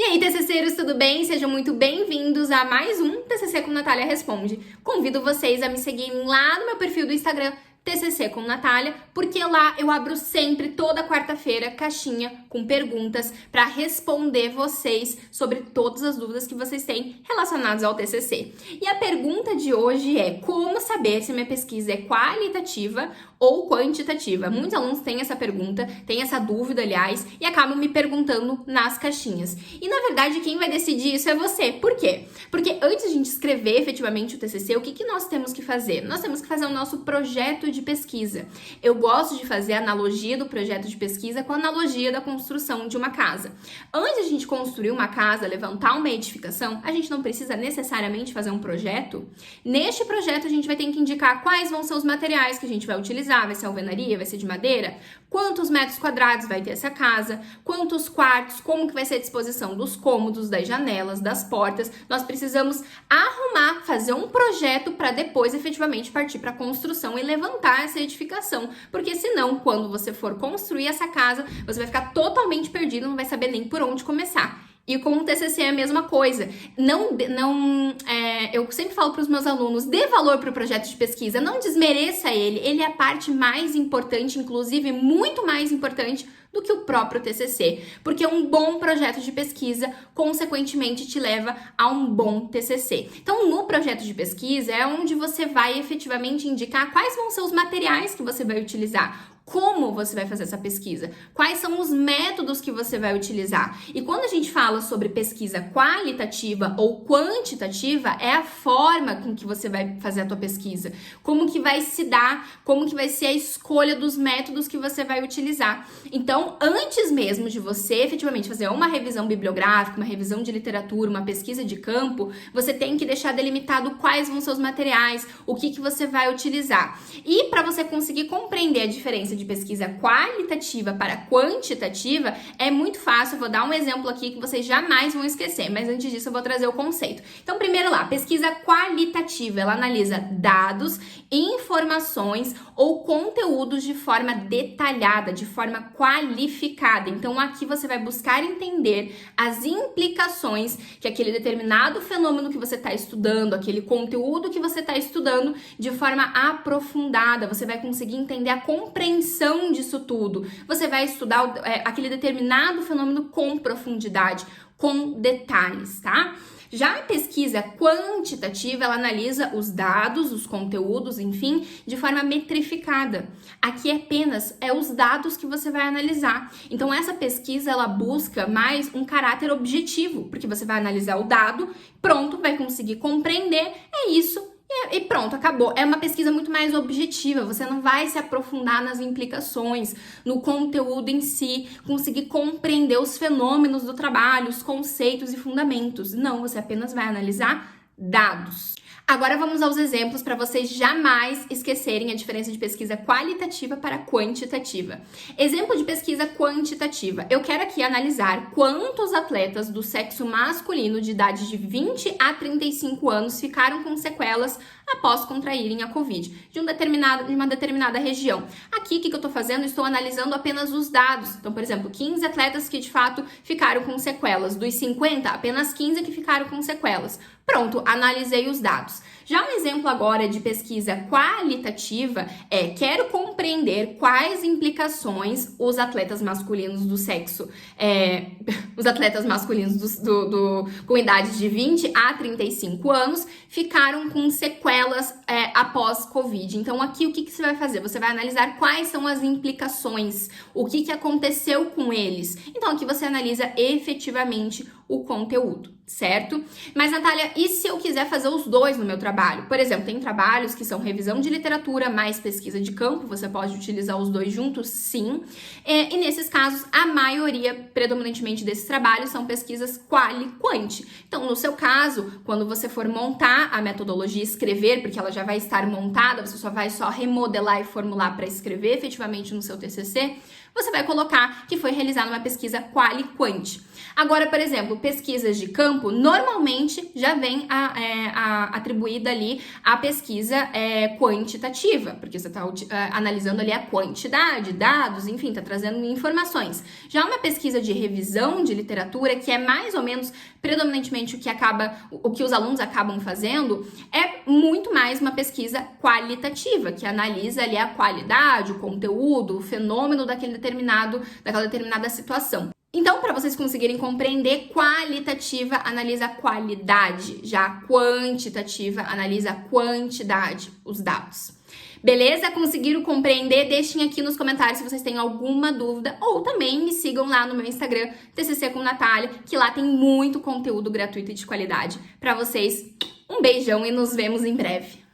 aí, TCCeiros, tudo bem? Sejam muito bem-vindos a mais um TCC com Natália Responde. Convido vocês a me seguirem lá no meu perfil do Instagram, TCC com Natália, porque lá eu abro sempre, toda quarta-feira, caixinha com perguntas para responder vocês sobre todas as dúvidas que vocês têm relacionadas ao TCC. E a pergunta de hoje é: como saber se minha pesquisa é qualitativa ou quantitativa? Muitos alunos têm essa pergunta, têm essa dúvida, aliás, e acabam me perguntando nas caixinhas. E, na verdade, quem vai decidir isso é você. Por quê? Porque antes de a gente escrever efetivamente o TCC, o que nós temos que fazer? Nós temos que fazer o nosso projeto de pesquisa. Eu gosto de fazer a analogia do projeto de pesquisa com a analogia da construção de uma casa. Antes de a gente construir uma casa, levantar uma edificação, a gente não precisa necessariamente fazer um projeto. Neste projeto, a gente vai ter que indicar quais vão ser os materiais que a gente vai utilizar. Vai ser alvenaria? Vai ser de madeira? Quantos metros quadrados vai ter essa casa? Quantos quartos? Como que vai ser a disposição dos cômodos, das janelas, das portas? Nós precisamos arrumar, fazer um projeto para depois efetivamente partir para a construção e levantar essa edificação. Porque senão, quando você for construir essa casa, você vai ficar totalmente perdido, não vai saber nem por onde começar. E com o TCC é a mesma coisa. Eu sempre falo para os meus alunos: dê valor para o projeto de pesquisa, não desmereça ele. Ele é a parte mais importante, inclusive muito mais importante do que o próprio TCC, porque um bom projeto de pesquisa, consequentemente, te leva a um bom TCC. Então, no projeto de pesquisa é onde você vai efetivamente indicar quais vão ser os materiais que você vai utilizar, como você vai fazer essa pesquisa, quais são os métodos que você vai utilizar. E quando a gente fala sobre pesquisa qualitativa ou quantitativa, é a forma com que você vai fazer a tua pesquisa, como que vai se dar, como que vai ser a escolha dos métodos que você vai utilizar. Então, antes mesmo de você efetivamente fazer uma revisão bibliográfica, uma revisão de literatura, uma pesquisa de campo, você tem que deixar delimitado quais vão ser os materiais, o que você vai utilizar. E para você conseguir compreender a diferença de pesquisa qualitativa para quantitativa, é muito fácil. Eu vou dar um exemplo aqui que vocês jamais vão esquecer, mas antes disso eu vou trazer o conceito. Então, primeiro lá, pesquisa qualitativa, ela analisa dados, informações ou conteúdos de forma detalhada, de forma qualificada. Então, aqui você vai buscar entender as implicações que aquele determinado fenômeno que você está estudando, aquele conteúdo que você está estudando, de forma aprofundada. Você vai conseguir entender a compreensão disso tudo. Você vai estudar aquele determinado fenômeno com profundidade, com detalhes, tá? Já a pesquisa quantitativa, ela analisa os dados, os conteúdos, enfim, de forma metrificada. Aqui apenas os dados que você vai analisar. Então, essa pesquisa, ela busca mais um caráter objetivo, porque você vai analisar o dado, pronto, vai conseguir compreender, é isso. E pronto, acabou. É uma pesquisa muito mais objetiva, você não vai se aprofundar nas implicações, no conteúdo em si, conseguir compreender os fenômenos do trabalho, os conceitos e fundamentos. Não, você apenas vai analisar dados. Agora vamos aos exemplos para vocês jamais esquecerem a diferença de pesquisa qualitativa para quantitativa. Exemplo de pesquisa quantitativa. Eu quero aqui analisar quantos atletas do sexo masculino de idade de 20 a 35 anos ficaram com sequelas após contraírem a Covid de uma determinada região. Aqui, o que eu estou fazendo? Estou analisando apenas os dados. Então, por exemplo, 15 atletas que de fato ficaram com sequelas. Dos 50, apenas 15 que ficaram com sequelas. Pronto, analisei os dados. Já um exemplo agora de pesquisa qualitativa quero compreender quais implicações os atletas masculinos do sexo, os atletas masculinos com idade de 20 a 35 anos ficaram com sequelas após Covid. Então aqui o que você vai fazer? Você vai analisar quais são as implicações, o que aconteceu com eles. Então aqui você analisa efetivamente o conteúdo, certo? Mas, Natália, e se eu quiser fazer os dois no meu trabalho? Por exemplo, tem trabalhos que são revisão de literatura mais pesquisa de campo, você pode utilizar os dois juntos? Sim. E nesses casos, a maioria, predominantemente desses trabalhos, são pesquisas quali-quanti. Então, no seu caso, quando você for montar a metodologia e escrever, porque ela já vai estar montada, você só vai remodelar e formular para escrever efetivamente no seu TCC, você vai colocar que foi realizada uma pesquisa quali-quant. Agora, por exemplo, pesquisas de campo, normalmente já vem atribuída ali a pesquisa quantitativa, porque você está analisando ali a quantidade, dados, enfim, está trazendo informações. Já uma pesquisa de revisão de literatura, que é mais ou menos predominantemente o que os alunos acabam fazendo, é muito mais uma pesquisa qualitativa, que analisa ali a qualidade, o conteúdo, o fenômeno daquela determinada situação. Então, para vocês conseguirem compreender, qualitativa analisa a qualidade, já a quantitativa analisa a quantidade, os dados. Beleza? Conseguiram compreender? Deixem aqui nos comentários se vocês têm alguma dúvida ou também me sigam lá no meu Instagram, TCC com Natália, que lá tem muito conteúdo gratuito e de qualidade para vocês. Um beijão e nos vemos em breve.